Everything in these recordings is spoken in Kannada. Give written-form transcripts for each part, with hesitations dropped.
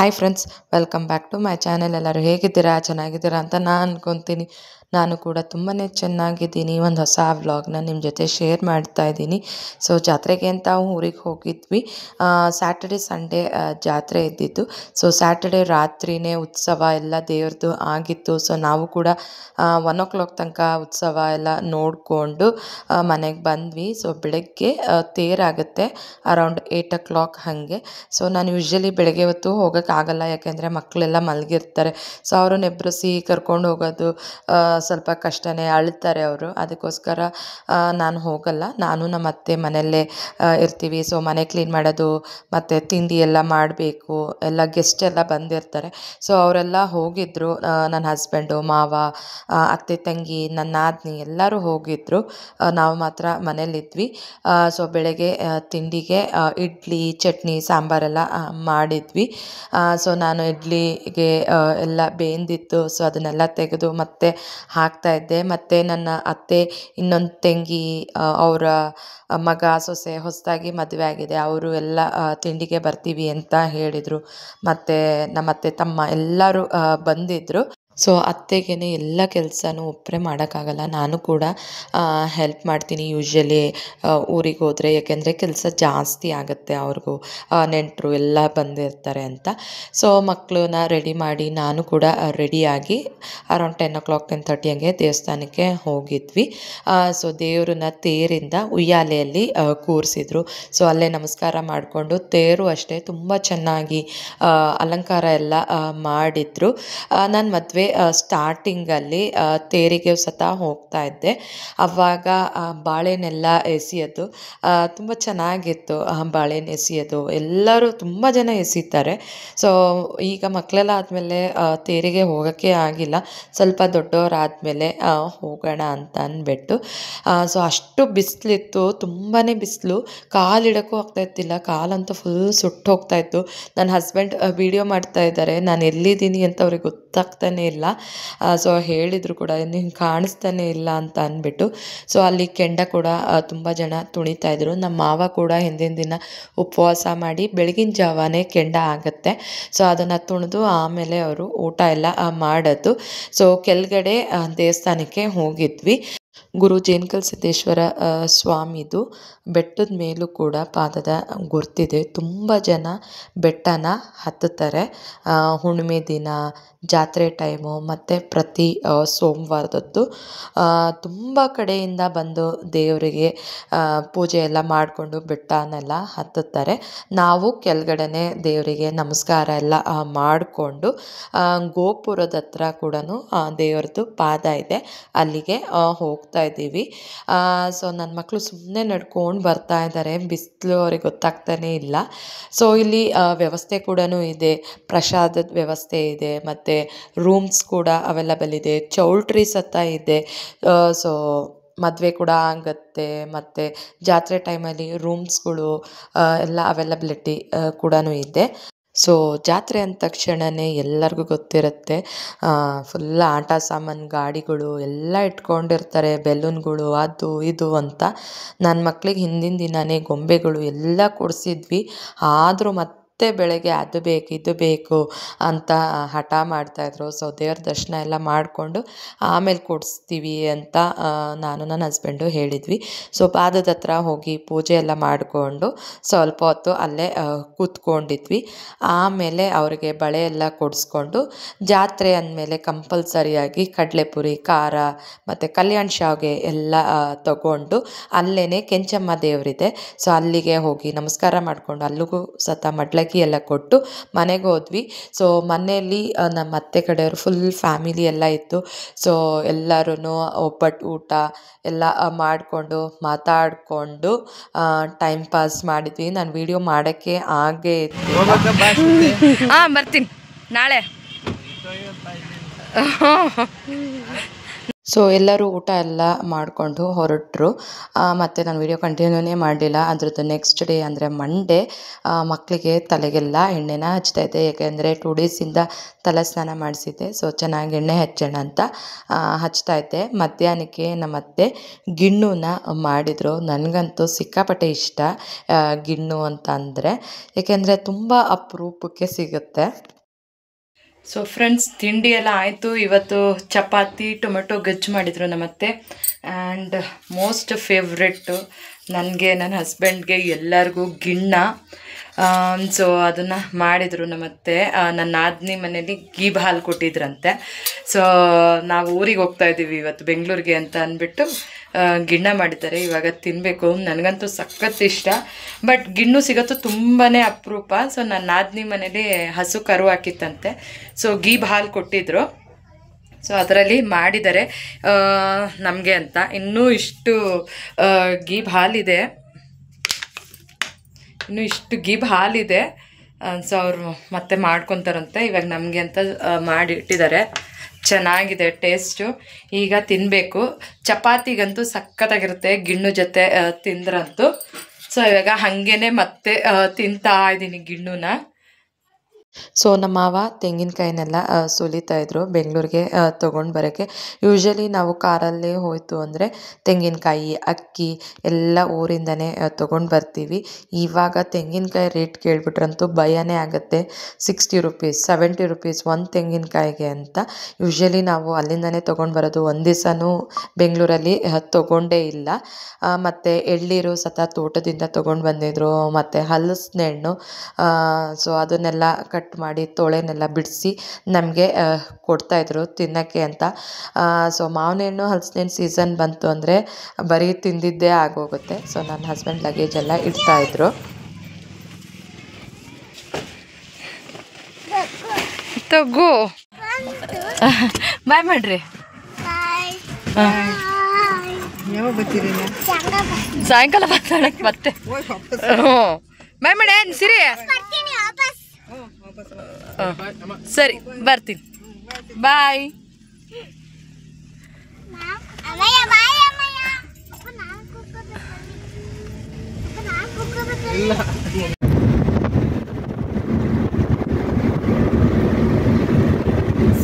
Hi friends, welcome back to my channel. ಎಲ್ಲರೂ ಹೇಗಿದ್ದೀರಾ? ಚೆನ್ನಾಗಿದ್ದೀರಾ ಅಂತ ನಾನು ಅನ್ಕೊತೀನಿ. ನಾನು ಕೂಡ ತುಂಬಾ ಚೆನ್ನಾಗಿದ್ದೀನಿ. ಒಂದು ಹೊಸ ವ್ಲಾಗ್ನ ನಿಮ್ಮ ಜೊತೆ ಶೇರ್ ಮಾಡ್ತಾ ಇದ್ದೀನಿ. ಸೊ ಜಾತ್ರೆಗೆ ಅಂತ ಊರಿಗೆ ಹೋಗಿದ್ವಿ. ಸ್ಯಾಟರ್ಡೆ ಸಂಡೇ ಜಾತ್ರೆ ಇದ್ದಿದ್ದು. ಸೊ ಸ್ಯಾಟರ್ಡೆ ರಾತ್ರಿಯೇ ಉತ್ಸವ ಎಲ್ಲ ದೇವ್ರದ್ದು ಆಗಿತ್ತು. ಸೊ ನಾವು ಕೂಡ 1 o'clock ತನಕ ಉತ್ಸವ ಎಲ್ಲ ನೋಡಿಕೊಂಡು ಮನೆಗೆ ಬಂದ್ವಿ. ಸೊ ಬೆಳಗ್ಗೆ ತೇರಾಗುತ್ತೆ ಅರೌಂಡ್ 8 o'clock ಹಾಗೆ. ಸೊ ನಾನು ಯೂಶ್ವಲಿ ಬೆಳಗ್ಗೆ ಹೊತ್ತು ಹೋಗೋಕ್ಕಾಗಲ್ಲ, ಯಾಕೆಂದರೆ ಮಕ್ಕಳೆಲ್ಲ ಮಲಗಿರ್ತಾರೆ. ಸೊ ಅವ್ರನ್ನ ಎಬ್ಬರಿಸಿ ಕರ್ಕೊಂಡು ಹೋಗೋದು ಸ್ವಲ್ಪ ಕಷ್ಟನೇ, ಅಳ್ತಾರೆ ಅವರು. ಅದಕ್ಕೋಸ್ಕರ ನಾನು ಹೋಗಲ್ಲ. ನಾನು ನಮ್ಮ ಅತ್ತೆ ಮನೆಯಲ್ಲೇ ಇರ್ತೀವಿ. ಸೊ ಮನೆ ಕ್ಲೀನ್ ಮಾಡೋದು ಮತ್ತು ತಿಂಡಿ ಎಲ್ಲ ಮಾಡಬೇಕು. ಎಲ್ಲ ಗೆಸ್ಟ್ ಎಲ್ಲ ಬಂದಿರ್ತಾರೆ. ಸೊ ಅವರೆಲ್ಲ ಹೋಗಿದ್ದರು. ನನ್ನ ಹಸ್ಬೆಂಡು, ಮಾವ, ಅತ್ತೆ, ತಂಗಿ, ನನ್ನ ನಾದಿನಿ ಎಲ್ಲರೂ ಹೋಗಿದ್ದರು. ನಾವು ಮಾತ್ರ ಮನೇಲಿದ್ವಿ. ಸೊ ಬೆಳಗ್ಗೆ ತಿಂಡಿಗೆ ಇಡ್ಲಿ, ಚಟ್ನಿ, ಸಾಂಬಾರೆಲ್ಲ ಮಾಡಿದ್ವಿ. ಸೊ ನಾನು ಇಡ್ಲಿಗೆ ಎಲ್ಲ ಬೇಂದಿತ್ತು. ಸೊ ಅದನ್ನೆಲ್ಲ ತೆಗೆದು ಮತ್ತೆ ಹಾಕ್ತಾಯಿದ್ದೆ. ಮತ್ತು ನನ್ನ ಅತ್ತೆ ಇನ್ನೊಂದು ತಂಗಿ, ಅವರ ಮಗ ಸೊಸೆ ಹೊಸದಾಗಿ ಮದುವೆ ಆಗಿದೆ, ಅವರು ಎಲ್ಲ ತಿಂಡಿಗೆ ಬರ್ತೀವಿ ಅಂತ ಹೇಳಿದರು. ಮತ್ತು ನಮ್ಮ ಅತ್ತೆ ತಮ್ಮ ಎಲ್ಲರೂ ಬಂದಿದ್ದರು. ಸೊ ಅತ್ತೆಗೇ ಎಲ್ಲ ಕೆಲಸನೂ ಒಬ್ಬರೇ ಮಾಡೋಕ್ಕಾಗಲ್ಲ. ನಾನು ಕೂಡ ಹೆಲ್ಪ್ ಮಾಡ್ತೀನಿ ಯೂಶ್ವಲಿ ಊರಿಗೆ ಹೋದರೆ, ಯಾಕೆಂದರೆ ಕೆಲಸ ಜಾಸ್ತಿ ಆಗುತ್ತೆ ಅವ್ರಿಗೂ, ನೆಂಟರು ಎಲ್ಲ ಬಂದಿರ್ತಾರೆ ಅಂತ. ಸೊ ಮಕ್ಕಳನ್ನ ರೆಡಿ ಮಾಡಿ ನಾನು ಕೂಡ ರೆಡಿಯಾಗಿ ಅರೌಂಡ್ 10 o'clock 10:30 ಹಂಗೆ ದೇವಸ್ಥಾನಕ್ಕೆ ಹೋಗಿದ್ವಿ. ಸೊ ದೇವ್ರನ್ನ ತೇರಿಂದ ಉಯ್ಯಾಲೆಯಲ್ಲಿ ಕೂರಿಸಿದ್ರು. ಸೊ ಅಲ್ಲೇ ನಮಸ್ಕಾರ ಮಾಡಿಕೊಂಡು, ತೇರು ಅಷ್ಟೇ ತುಂಬ ಚೆನ್ನಾಗಿ ಅಲಂಕಾರ ಎಲ್ಲ ಮಾಡಿದರು. ನಾನು ಮದುವೆ ಸ್ಟಾರ್ಟಿಂಗಲ್ಲಿ ತೇರಿಗೆ ಸತ ಹೋಗ್ತಾ ಇದ್ದೆ. ಆವಾಗ ಬಾಳೆನೆಲ್ಲ ಎಸೆಯೋದು ತುಂಬ ಚೆನ್ನಾಗಿತ್ತು. ಬಾಳೆನ ಎಸೆಯೋದು ಎಲ್ಲರೂ ತುಂಬ ಜನ ಎಸೀತಾರೆ. ಸೊ ಈಗ ಮಕ್ಕಳೆಲ್ಲ ಆದಮೇಲೆ ತೇರಿಗೆ ಹೋಗೋಕ್ಕೆ ಆಗಿಲ್ಲ. ಸ್ವಲ್ಪ ದೊಡ್ಡವರಾದಮೇಲೆ ಹೋಗೋಣ ಅಂತ ಅಂದ್ಬಿಟ್ಟು. ಸೊ ಅಷ್ಟು ಬಿಸಿಲಿತ್ತು, ತುಂಬಾ ಬಿಸಿಲು, ಕಾಲಿಡೋಕ್ಕೂ ಆಗ್ತಾಯಿತ್ತಿಲ್ಲ. ಕಾಲಂತೂ ಫುಲ್ ಸುಟ್ಟು ಹೋಗ್ತಾಯಿತ್ತು. ನನ್ನ ಹಸ್ಬೆಂಡ್ ವಿಡಿಯೋ ಮಾಡ್ತಾ ಇದ್ದಾರೆ, ನಾನು ಎಲ್ಲಿದ್ದೀನಿ ಅಂತ ಅವ್ರಿಗೆ ಗೊತ್ತಾಗ್ತಾನೇ ಇಲ್ಲ. ಸೊ ಹೇಳಿದರು ಕೂಡ, ನೀನು ಕಾಣಿಸ್ತಾನೆ ಇಲ್ಲ ಅಂತ ಅಂದ್ಬಿಟ್ಟು. ಸೊ ಅಲ್ಲಿ ಕೆಂಡ ಕೂಡ ತುಂಬ ಜನ ತುಣಿತಾಯಿದ್ರು. ನಮ್ಮ ಮಾವ ಕೂಡ ಹಿಂದಿನ ದಿನ ಉಪವಾಸ ಮಾಡಿ ಬೆಳಗಿನ ಜಾವನೇ ಕೆಂಡ ಆಗುತ್ತೆ. ಸೊ ಅದನ್ನು ತುಣಿದು ಆಮೇಲೆ ಅವರು ಊಟ ಎಲ್ಲ ಮಾಡೋದು. ಸೊ ಕೆಳಗಡೆ ದೇವಸ್ಥಾನಕ್ಕೆ ಹೋಗಿದ್ವಿ. ಗುರು ಜೇನ್ಕಲ್ ಸಿದ್ದೇಶ್ವರ ಸ್ವಾಮಿದು ಬೆಟ್ಟದ ಮೇಲೂ ಕೂಡ ಪಾದದ ಗುರ್ತಿದೆ. ತುಂಬ ಜನ ಬೆಟ್ಟನ ಹತ್ತುತ್ತಾರೆ ಹುಣ್ಣಿಮೆ ದಿನ, ಜಾತ್ರೆ ಟೈಮು ಮತ್ತು ಪ್ರತಿ ಸೋಮವಾರದದ್ದು. ತುಂಬ ಕಡೆಯಿಂದ ಬಂದು ದೇವರಿಗೆ ಪೂಜೆ ಎಲ್ಲ ಮಾಡಿಕೊಂಡು ಬೆಟ್ಟನೆಲ್ಲ ಹತ್ತುತ್ತಾರೆ. ನಾವು ಕೆಳಗಡೆನೆ ದೇವರಿಗೆ ನಮಸ್ಕಾರ ಎಲ್ಲ ಮಾಡಿಕೊಂಡು ಗೋಪುರದ ಹತ್ರ ಕೂಡ ದೇವ್ರದ್ದು ಪಾದ ಇದೆ, ಅಲ್ಲಿಗೆ ಹೋಗ್ತಾ ಇದ್ದೀವಿ. ಸೊ ನನ್ನ ಮಕ್ಕಳು ಸುಮ್ಮನೆ ನಡ್ಕೊಂಡು ಬರ್ತಾ ಇದ್ದಾರೆ, ಬಿಸಿಲು ಅವ್ರಿಗೆ ಗೊತ್ತಾಗ್ತಾನೇ ಇಲ್ಲ. ಸೊ ಇಲ್ಲಿ ವ್ಯವಸ್ಥೆ ಕೂಡ ಇದೆ, ಪ್ರಸಾದದ ವ್ಯವಸ್ಥೆ ಇದೆ, ಮತ್ತು ರೂಮ್ಸ್ ಕೂಡ ಅವೈಲಬಲ್ ಇದೆ, ಚೌಲ್ಟ್ರಿ ಸತ ಇದೆ. ಸೊ ಮದುವೆ ಕೂಡ ಆಗುತ್ತೆ, ಮತ್ತು ಜಾತ್ರೆ ಟೈಮಲ್ಲಿ ರೂಮ್ಸ್ಗಳು ಎಲ್ಲ ಅವೈಲಬಿಲಿಟಿ ಕೂಡ ಇದೆ. ಸೊ ಜಾತ್ರೆ ಅಂದ ತಕ್ಷಣವೇ ಎಲ್ಲರಿಗೂ ಗೊತ್ತಿರುತ್ತೆ, ಫುಲ್ ಆಟ ಸಾಮಾನು ಗಾಡಿಗಳು ಎಲ್ಲ ಇಟ್ಕೊಂಡಿರ್ತಾರೆ, ಬೆಲೂನ್ಗಳು ಅದು ಇದು ಅಂತ. ನನ್ನ ಮಕ್ಳಿಗೆ ಹಿಂದಿನ ದಿನವೇ ಗೊಂಬೆಗಳು ಎಲ್ಲ ಕೊಡಿಸಿದ್ವಿ. ಆದರೂ ಮತ್ತೆ ಬೆಳಗ್ಗೆ ಅದು ಬೇಕು ಇದು ಬೇಕು ಅಂತ ಹಠ ಮಾಡ್ತಾಯಿದ್ರು. ಸೊ ದೇವ್ರ ದರ್ಶನ ಎಲ್ಲ ಮಾಡಿಕೊಂಡು ಆಮೇಲೆ ಕೊಡಿಸ್ತೀವಿ ಅಂತ ನಾನು ನನ್ನ ಹಸ್ಬೆಂಡು ಹೇಳಿದ್ವಿ. ಸೊ ಪಾದದ ಹತ್ರ ಹೋಗಿ ಪೂಜೆ ಎಲ್ಲ ಮಾಡಿಕೊಂಡು ಸ್ವಲ್ಪ ಹೊತ್ತು ಅಲ್ಲೇ ಕೂತ್ಕೊಂಡಿದ್ವಿ. ಆಮೇಲೆ ಅವರಿಗೆ ಬಳೆ ಎಲ್ಲ ಕೊಡಿಸ್ಕೊಂಡು, ಜಾತ್ರೆ ಅಂದಮೇಲೆ ಕಂಪಲ್ಸರಿಯಾಗಿ ಕಡಲೆಪುರಿ, ಖಾರ ಮತ್ತು ಕಲ್ಯಾಣ ಶಾವಿಗೆ ಎಲ್ಲ ತಗೊಂಡು ಅಲ್ಲೇ ಕೆಂಚಮ್ಮ ದೇವರಿದೆ. ಸೊ ಅಲ್ಲಿಗೆ ಹೋಗಿ ನಮಸ್ಕಾರ ಮಾಡಿಕೊಂಡು ಅಲ್ಲಿಗೂ ಸತ ಮಡ್ಲಕ್ಕಿ ಎಲ್ಲ ಕೊಟ್ಟು ಮನೆಗೆ ಹೋದ್ವಿ. ಸೊ ಮನೆಯಲ್ಲಿ ನಮ್ಮ ಅತ್ತೆ ಕಡೆಯವರು ಫುಲ್ ಫ್ಯಾಮಿಲಿ ಎಲ್ಲ ಇತ್ತು. ಸೊ ಎಲ್ಲರೂ ಒಬ್ಬಟ್ಟು ಊಟ ಎಲ್ಲ ಮಾಡಿಕೊಂಡು ಮಾತಾಡಿಕೊಂಡು ಟೈಮ್ ಪಾಸ್ ಮಾಡಿದ್ವಿ. ನಾನು ವಿಡಿಯೋ ಮಾಡೋಕ್ಕೆ ಆಗೇ ಬರ್ತೀನಿ ನಾಳೆ. ಸೊ ಎಲ್ಲರೂ ಊಟ ಎಲ್ಲ ಮಾಡಿಕೊಂಡು ಹೊರಟರು. ಮತ್ತು ನಾನು ವಿಡಿಯೋ ಕಂಟಿನ್ಯೂನೇ ಮಾಡಲಿಲ್ಲ. ಅದ್ರದ್ದು ನೆಕ್ಸ್ಟ್ ಡೇ ಅಂದರೆ ಮಂಡೇ ಮಕ್ಕಳಿಗೆ ತಲೆಗೆಲ್ಲ ಎಣ್ಣೆನ ಹಚ್ತಾಯಿದ್ದೆ. ಏಕೆಂದರೆ 2 ಡೇಸಿಂದ ತಲೆ ಸ್ನಾನ ಮಾಡಿಸಿದ್ದೆ. ಸೊ ಚೆನ್ನಾಗಿ ಎಣ್ಣೆ ಹಚ್ಚೋಣ ಅಂತ ಹಚ್ತಾಯಿದ್ದೆ. ಮಧ್ಯಾಹ್ನಕ್ಕೆ ನಮ್ಮತ್ತೆ ಗಿಣ್ಣುನ ಮಾಡಿದರು. ನನಗಂತೂ ಸಿಕ್ಕಾಪಟ್ಟೆ ಇಷ್ಟ ಗಿಣ್ಣು ಅಂತ ಅಂದರೆ, ಏಕೆಂದರೆ ತುಂಬ ಅಪರೂಪಕ್ಕೆ ಸಿಗುತ್ತೆ. ಸೊ ಫ್ರೆಂಡ್ಸ್, ತಿಂಡಿ ಎಲ್ಲ ಆಯಿತು. ಇವತ್ತು ಚಪಾತಿ ಟೊಮೆಟೊ ಗೊಜ್ಜು ಮಾಡಿದರು ನಮ್ಮತ್ತೆ. ಆ್ಯಂಡ್ ಮೋಸ್ಟ್ ಫೇವ್ರೆಟ್ಟು ನನಗೆ, ನನ್ನ ಹಸ್ಬೆಂಡ್ಗೆ, ಎಲ್ಲರಿಗೂ ಗಿಣ್ಣ. ಸೊ ಅದನ್ನು ಮಾಡಿದರು ನಮ್ಮತ್ತೆ. ನನ್ನ ನಾದಿನಿ ಮನೇಲಿ ಗೀಬ್ ಹಾಲು ಕೊಟ್ಟಿದ್ರಂತೆ. ಸೊ ನಾವು ಊರಿಗೆ ಹೋಗ್ತಾಯಿದ್ದೀವಿ ಇವತ್ತು ಬೆಂಗಳೂರಿಗೆ ಅಂತ ಅಂದ್ಬಿಟ್ಟು ಗಿಣ್ಣ ಮಾಡಿದ್ದಾರೆ. ಇವಾಗ ತಿನ್ನಬೇಕು. ನನಗಂತೂ ಸಖತ್ ಇಷ್ಟ. ಬಟ್ ಗಿಣ್ಣು ಸಿಗೋದು ತುಂಬಾ ಅಪರೂಪ. ಸೊ ನನ್ನ ನಾದಿನಿ ಮನೇಲಿ ಹಸು ಕರು ಹಾಕಿತ್ತಂತೆ. ಸೊ ಗೀಬ್ ಹಾಲು ಕೊಟ್ಟಿದ್ರು. ಸೊ ಅದರಲ್ಲಿ ಮಾಡಿದ್ದಾರೆ ನಮಗೆ ಅಂತ. ಇನ್ನೂ ಇಷ್ಟು ಗೀಬ್ ಹಾಲಿದೆ, ಇನ್ನೂ ಇಷ್ಟು ಗೀಬ್ ಹಾಲಿದೆ. ಸೊ ಅವರು ಮತ್ತೆ ಮಾಡ್ಕೊತಾರಂತೆ. ಇವಾಗ ನಮಗೆ ಅಂತ ಮಾಡಿ ಇಟ್ಟಿದ್ದಾರೆ. ಚೆನ್ನಾಗಿದೆ ಟೇಸ್ಟು. ಈಗ ತಿನ್ನಬೇಕು. ಚಪಾತಿಗಂತೂ ಸಖತ್ತಾಗಿರುತ್ತೆ ಗಿಣ್ಣು ಜೊತೆ ತಿಂದ್ರಂತೂ. ಸೊ ಇವಾಗ ಹಾಗೇ ಮತ್ತೆ ತಿಂತಾ ಇದ್ದೀನಿ ಗಿಣ್ಣುನ. ಸೊ ನಮ್ಮ ಮಾವ ತೆಂಗಿನಕಾಯಿನೆಲ್ಲ ಸುಲಿತಾಯಿದ್ರು ಬೆಂಗಳೂರಿಗೆ ತೊಗೊಂಡು ಬರೋಕ್ಕೆ. ಯೂಶ್ವಲಿ ನಾವು ಕಾರಲ್ಲೇ ಹೋಯಿತು ಅಂದರೆ ತೆಂಗಿನಕಾಯಿ, ಅಕ್ಕಿ ಎಲ್ಲ ಊರಿಂದನೇ ತೊಗೊಂಡು ಬರ್ತೀವಿ. ಇವಾಗ ತೆಂಗಿನಕಾಯಿ ರೇಟ್ ಕೇಳಿಬಿಟ್ರಂತೂ ಭಯನೇ ಆಗುತ್ತೆ. 60 ರುಪೀಸ್, 70 ರುಪೀಸ್ ಒಂದು ತೆಂಗಿನಕಾಯಿಗೆ ಅಂತ. ಯೂಶ್ವಲಿ ನಾವು ಅಲ್ಲಿಂದನೇ ತೊಗೊಂಡು ಬರೋದು. ಒಂದು ದಿವಸನೂ ಬೆಂಗಳೂರಲ್ಲಿ ತೊಗೊಂಡೇ ಇಲ್ಲ. ಮತ್ತು ಎಳ್ನೀರು ಸತ ತೋಟದಿಂದ ತೊಗೊಂಡು ಬಂದಿದ್ರು. ಮತ್ತು ಹಲಸಿನ ಹಣ್ಣು, ಸೊ ಅದನ್ನೆಲ್ಲ ಕಟ್ ಮಾಡಿ ತೊಳೆನೆಲ್ಲ ಬಿಡಿಸಿ ನಮಗೆ ಕೊಡ್ತಾಯಿದ್ರು ತಿನ್ನೋಕ್ಕೆ ಅಂತ. ಸೊ ಮಾವಿನ ಹಣ್ಣು, ಹಲಸಿನ ಹಣ್ಣು ಸೀಸನ್ ಬಂತು ಅಂದರೆ ಬರೀ ತಿಂದಿದ್ದೇ ಆಗೋಗುತ್ತೆ. ಸೊ ನನ್ನ ಹಸ್ಬೆಂಡ್ ಲಗೇಜ್ ಎಲ್ಲ ಇಡ್ತಾಯಿದ್ರು. ತಗೋ ಬಾಯ್ ಮಾಡ್ರಿ. ಸಾಯಂಕಾಲ ಮಾತಾಡಕ್ಕೆ ಮತ್ತೆ ಬಾಯ್ ಮಾಡಿ ಸಿರಿ. ಸರಿ ಬರ್ತೀನಿ, ಬಾಯ್.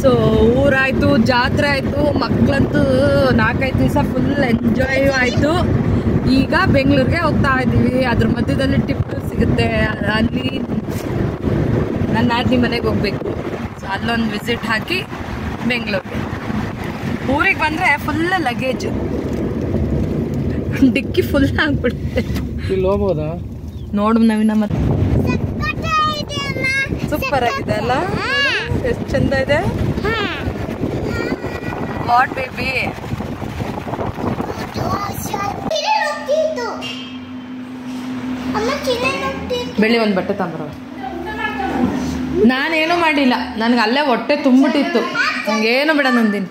ಸೊ ಊರಾಯಿತು, ಜಾತ್ರೆ ಆಯಿತು, ಮಕ್ಕಳಂತೂ 4-5 ದಿವಸ ಫುಲ್ ಎಂಜಾಯ್ ಆಯಿತು. ಈಗ ಬೆಂಗಳೂರಿಗೆ ಹೋಗ್ತಾ ಇದ್ದೀವಿ. ಅದ್ರ ಮಧ್ಯದಲ್ಲಿ ಟಿಪ್ಪು ಸಿಗುತ್ತೆ. ಅಲ್ಲಿ ನನ್ನ ನಾದಿನಿ ಮನೆಗೆ ಹೋಗ್ಬೇಕು. ಸೊ ಅಲ್ಲೊಂದು ವಿಸಿಟ್ ಹಾಕಿ ಬೆಂಗಳೂರಿಗೆ. ಊರಿಗೆ ಬಂದರೆ ಫುಲ್ ಲಗೇಜ್, ಡಿಕ್ಕಿ ಫುಲ್ ಆಗಿಬಿಡುತ್ತೆ. ಇಲ್ಲಿ ಹೋಗ್ಬೋದಾ ನೋಡು ನವೀನ. ಮತ್ತೆ ಸೂಪರ್ ಆಗಿದೆ ಅಲ್ಲ, ಎಷ್ಟು ಚಂದ ಇದೆ. ವಾಟ್ ಬೇಬಿ, ಬೆಳಿ ಒಂದು ಬಟ್ಟೆ ತಗೊಂಬರೋ. ನಾನೇನು ಮಾಡಿಲ್ಲ, ನನಗೆ ಅಲ್ಲೇ ಹೊಟ್ಟೆ ತುಂಬಿಟ್ಟಿತ್ತು. ನಂಗೇನು ಬಿಡ ನಂದಿನಿ.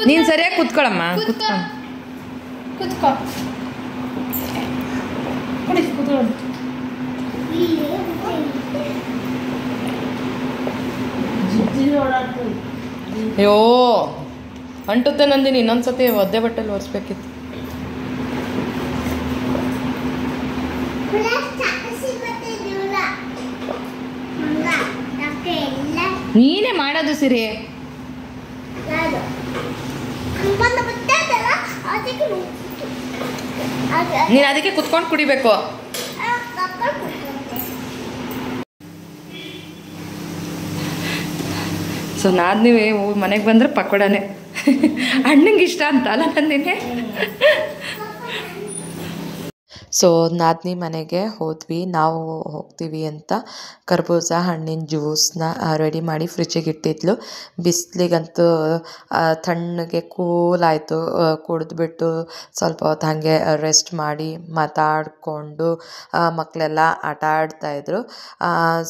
ನೀನು ಸರಿಯಾಗಿ ಕೂತ್ಕೊಳ್ಳಮ್ಮ. ಕೂತ್ಕೊ. ಅಯ್ಯೋ ಅಂಟುತ್ತೆ ನಂದಿನಿ. ಇನ್ನೊಂದ್ಸತಿ ಒದ್ದೆ ಬಟ್ಟೆಲಿ ಒರೆಸ್ಬೇಕಿತ್ತು. ನೀನೇ ಮಾಡೋದು ಸಿರಿ. ನೀನು ಅದಕ್ಕೆ ಕುತ್ಕೊಂಡು ಕುಡಿಬೇಕು. ಸೊ ನಾದಿನಿ ಮನೆಗೆ ಬಂದರೆ ಪಕೋಡಾನೆ. ಅಣ್ಣಂಗೆ ಇಷ್ಟ ಅಂತ ಅಲ್ಲ ನಂದಿನಿ. ಸೊ ನಾದಿನಿ ಮನೆಗೆ ಹೋದ್ವಿ. ನಾವು ಹೋಗ್ತೀವಿ ಅಂತ ಕರ್ಬೂಜ ಹಣ್ಣಿನ ಜ್ಯೂಸನ್ನ ರೆಡಿ ಮಾಡಿ ಫ್ರಿಜ್ಜಿಗೆ ಇಟ್ಟಿದ್ಲು. ಬಿಸಿಲಿಗಂತೂ ತಣ್ಣಗೆ ಕೂಲ್ ಆಯಿತು. ಕುಡಿದ್ಬಿಟ್ಟು ಸ್ವಲ್ಪ ಹೊತ್ತು ಹಾಗೆ ರೆಸ್ಟ್ ಮಾಡಿ ಮಾತಾಡಿಕೊಂಡು ಮಕ್ಕಳೆಲ್ಲ ಆಟ ಆಡ್ತಾಯಿದ್ರು.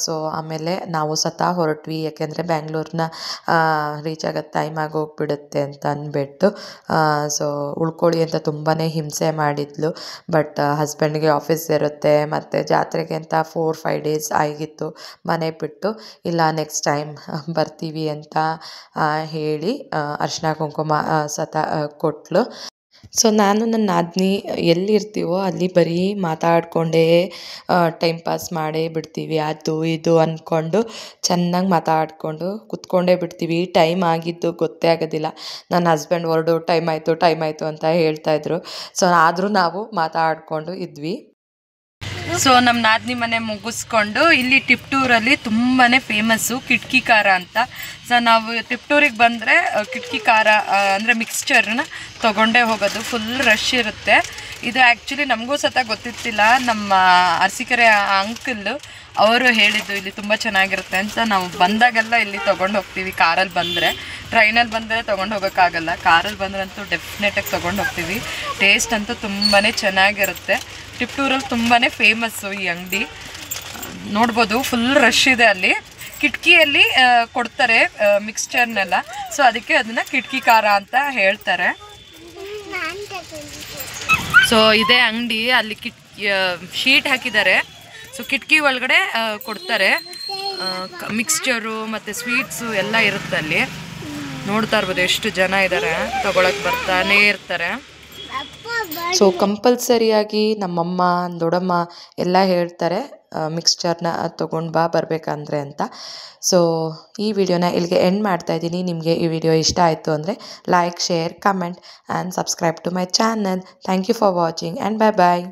ಸೊ ಆಮೇಲೆ ನಾವು ಸತ ಹೊರಟ್ವಿ. ಯಾಕೆಂದರೆ ಬ್ಯಾಂಗ್ಳೂರನ್ನ ರೀಚ್ ಆಗೋದು ಟೈಮ್ ಆಗೋಗ್ಬಿಡುತ್ತೆ ಅಂತ ಅಂದ್ಬಿಟ್ಟು. ಸೊ ಉಳ್ಕೊಳ್ಳಿ ಅಂತ ತುಂಬಾ ಹಿಂಸೆ ಮಾಡಿದ್ಲು. ಬಟ್ ಹಸ್ಬೆಂಡ್ಗೆ ಆಫೀಸ್ ಇರುತ್ತೆ ಮತ್ತು ಜಾತ್ರೆಗೆ ಅಂತ 4-5 ಡೇಸ್ ಆಗಿತ್ತು ಮನೆ ಬಿಟ್ಟು. ಇಲ್ಲ ನೆಕ್ಸ್ಟ್ ಟೈಮ್ ಬರ್ತೀವಿ ಅಂತ ಹೇಳಿ ಅರಿಶಿನ ಕುಂಕುಮ ಕೊಟ್ಟಳು. ಸೊ ನಾನು ನನ್ನ ನಾದಿನಿ ಎಲ್ಲಿರ್ತೀವೋ ಅಲ್ಲಿ ಬರೀ ಮಾತಾಡಿಕೊಂಡೇ ಟೈಮ್ ಪಾಸ್ ಮಾಡೇ ಬಿಡ್ತೀವಿ. ಅದು ಇದು ಅಂದ್ಕೊಂಡು ಚೆನ್ನಾಗಿ ಮಾತಾಡಿಕೊಂಡು ಕೂತ್ಕೊಂಡೇ ಬಿಡ್ತೀವಿ. ಟೈಮ್ ಆಗಿದ್ದು ಗೊತ್ತೇ ಆಗೋದಿಲ್ಲ. ನನ್ನ ಹಸ್ಬೆಂಡ್ ಹೊರಡು ಟೈಮ್ ಆಯಿತು ಅಂತ ಹೇಳ್ತಾಯಿದ್ರು. ಸೊ ಆದರೂ ನಾವು ಮಾತಾಡಿಕೊಂಡು ಇದ್ವಿ. ಸೊ ನಮ್ಮ ನಾದಿನಿ ಮನೆ ಮುಗಿಸ್ಕೊಂಡು ಇಲ್ಲಿ ಟಿಪ್ಟೂರಲ್ಲಿ ತುಂಬಾ ಫೇಮಸ್ಸು ಕಿಟ್ಕಿ ಖಾರ ಅಂತ. ಸೊ ನಾವು ಟಿಪ್ಟೂರಿಗೆ ಬಂದರೆ ಕಿಟ್ಕಿ ಖಾರ ಅಂದರೆ ಮಿಕ್ಸ್ಚರ್ನ ತೊಗೊಂಡೇ ಹೋಗೋದು. ಫುಲ್ ರಶ್ ಇರುತ್ತೆ. ಇದು ಆ್ಯಕ್ಚುಲಿ ನಮಗೂ ಸತ ಗೊತ್ತಿತ್ತಿಲ್ಲ. ನಮ್ಮ ಅರಸೀಕೆರೆ ಅಂಕಲ್ ಅವರು ಹೇಳಿದ್ದು ಇಲ್ಲಿ ತುಂಬ ಚೆನ್ನಾಗಿರುತ್ತೆ ಅಂತ. ನಾವು ಬಂದಾಗೆಲ್ಲ ಇಲ್ಲಿ ತೊಗೊಂಡು ಹೋಗ್ತೀವಿ. ಕಾರಲ್ಲಿ ಬಂದರೆ, ಟ್ರೈನಲ್ಲಿ ಬಂದರೆ ತೊಗೊಂಡು ಹೋಗೋಕ್ಕಾಗಲ್ಲ. ಕಾರಲ್ಲಿ ಬಂದ್ರಂತೂ ಡೆಫಿನೆಟಾಗಿ ತೊಗೊಂಡು ಹೋಗ್ತೀವಿ. ಟೇಸ್ಟ್ ಅಂತೂ ತುಂಬಾ ಚೆನ್ನಾಗಿರುತ್ತೆ. ಟಿಪ್ಟೂರಲ್ಲಿ ತುಂಬಾ ಫೇಮಸ್ಸು ಈ ಅಂಗಡಿ. ನೋಡ್ಬೋದು ಫುಲ್ ರಶ್ ಇದೆ. ಅಲ್ಲಿ ಕಿಟ್ಕಿಯಲ್ಲಿ ಕೊಡ್ತಾರೆ ಮಿಕ್ಸ್ಚರ್ನೆಲ್ಲ. ಸೊ ಅದಕ್ಕೆ ಅದನ್ನು ಕಿಟ್ಕಿ ಖಾರ ಅಂತ ಹೇಳ್ತಾರೆ. ಸೊ ಇದೇ ಅಂಗಡಿ. ಅಲ್ಲಿ ಶೀಟ್ ಹಾಕಿದ್ದಾರೆ. ಸೊ ಕಿಟ್ಕಿ ಒಳಗಡೆ ಕೊಡ್ತಾರೆ. ಮಿಕ್ಸ್ಚರು ಮತ್ತು ಸ್ವೀಟ್ಸು ಎಲ್ಲ ಇರುತ್ತೆ ಅಲ್ಲಿ. ನೋಡ್ತಾ ಇರ್ಬೋದು ಎಷ್ಟು ಜನ ಇದ್ದಾರೆ, ತಗೊಳಕ್ಕೆ ಬರ್ತಾನೇ ಇರ್ತಾರೆ. ಸೊ ಕಂಪಲ್ಸರಿಯಾಗಿ ನಮ್ಮಮ್ಮ ದೊಡ್ಡಮ್ಮ ಎಲ್ಲ ಹೇಳ್ತಾರೆ ಮಿಕ್ಸ್ಚರ್ನ ತೊಗೊಂಡು ಬರಬೇಕಂದ್ರೆ ಅಂತ. ಸೊ ಈ ವಿಡಿಯೋನ ಇಲ್ಲಿಗೆ ಎಂಡ್ ಮಾಡ್ತಾಯಿದ್ದೀನಿ. ನಿಮಗೆ ಈ ವಿಡಿಯೋ ಇಷ್ಟ ಆಯಿತು ಅಂದರೆ like, share, comment and subscribe to my channel. Thank you for watching and bye.